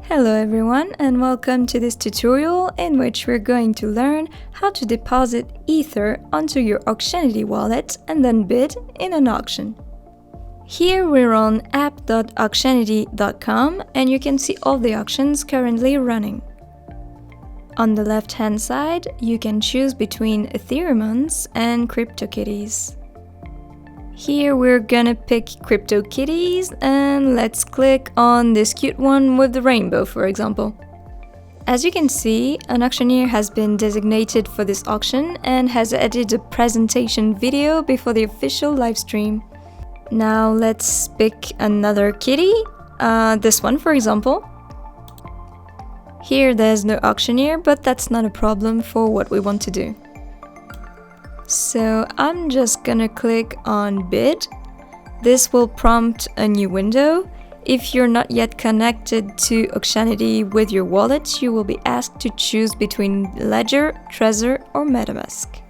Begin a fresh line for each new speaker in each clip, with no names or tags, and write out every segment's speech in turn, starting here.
Hello everyone, and welcome to this tutorial in which we're going to learn how to deposit Ether onto your Auctioneity wallet and then bid in an auction. Here we're on app.auctioneity.com and you can see all the auctions currently running. On the left hand side, you can choose between Ethereums and CryptoKitties. Here we're gonna pick CryptoKitties and let's click on this cute one with the rainbow, for example. As you can see, an auctioneer has been designated for this auction and has added a presentation video before the official live stream. Now let's pick another kitty, this one for example. Here there's no auctioneer, but that's not a problem for what we want to do. So I'm just gonna click on bid. This will prompt a new window. If you're not yet connected to Auctioneity with your wallet, you will be asked to choose between Ledger, Trezor or MetaMask.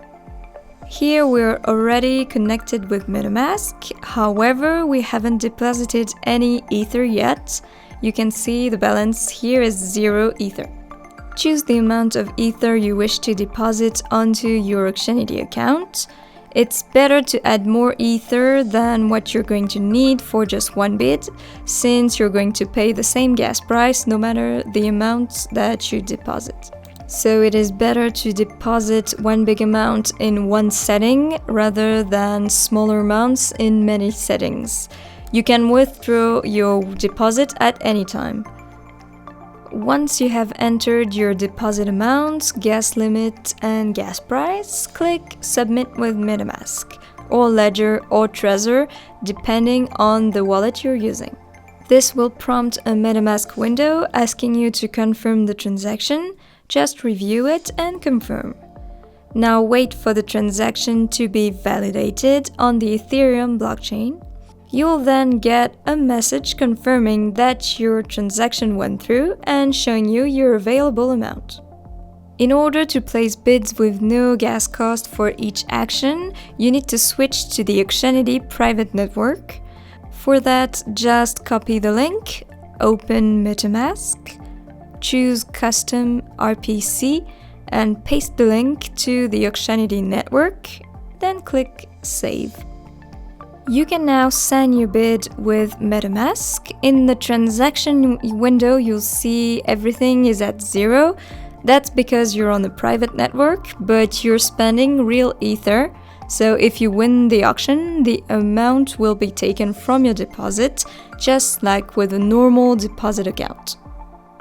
Here we're already connected with MetaMask, however we haven't deposited any Ether yet. You can see the balance here is 0 Ether. Choose the amount of Ether you wish to deposit onto your Auctioneity account. It's better to add more Ether than what you're going to need for just one bid, since you're going to pay the same gas price no matter the amount that you deposit. So it is better to deposit one big amount in one setting rather than smaller amounts in many settings. You can withdraw your deposit at any time. Once you have entered your deposit amount, gas limit and gas price, click Submit with MetaMask or Ledger or Trezor depending on the wallet you're using. This will prompt a MetaMask window asking you to confirm the transaction. Just review it and confirm. Now wait for the transaction to be validated on the Ethereum blockchain. You'll then get a message confirming that your transaction went through and showing you your available amount. In order to place bids with no gas cost for each action, you need to switch to the Auctioneity private network. For that, just copy the link, open MetaMask, choose Custom RPC and paste the link to the Auctioneity network, then click Save. You can now send your bid with MetaMask. In the transaction window, you'll see everything is at 0. That's because you're on a private network, but you're spending real Ether. So if you win the auction, the amount will be taken from your deposit, just like with a normal deposit account.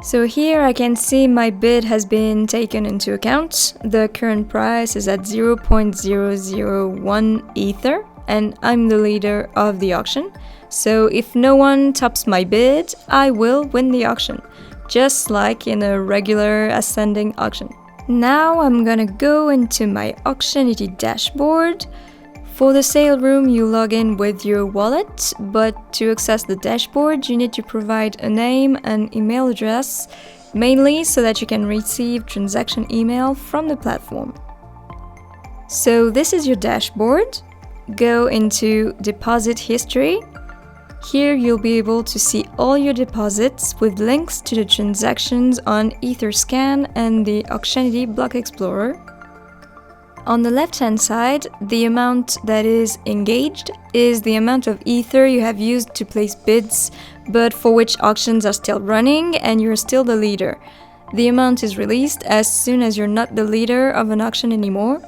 So here I can see my bid has been taken into account. The current price is at 0.001 Ether. And I'm the leader of the auction, so if no one tops my bid, I will win the auction, just like in a regular ascending auction. Now I'm gonna go into my Auctioneity dashboard. For the sale room, you log in with your wallet, but to access the dashboard, you need to provide a name and email address, mainly so that you can receive transaction email from the platform. So this is your dashboard. Go into Deposit History. Here you'll be able to see all your deposits with links to the transactions on Etherscan and the Auctioneity Block Explorer. On the left-hand side, the amount that is engaged is the amount of Ether you have used to place bids, but for which auctions are still running and you're still the leader. The amount is released as soon as you're not the leader of an auction anymore.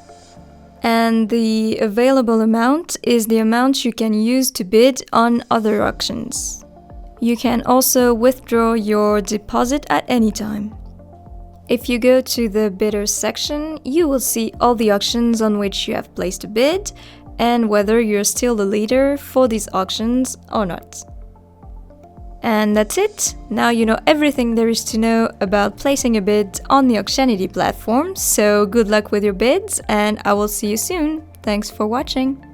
And the available amount is the amount you can use to bid on other auctions. You can also withdraw your deposit at any time. If you go to the bidders section, you will see all the auctions on which you have placed a bid and whether you're still the leader for these auctions or not. And that's it. Now you know everything there is to know about placing a bid on the Auctioneity platform, so good luck with your bids and I will see you soon. Thanks for watching.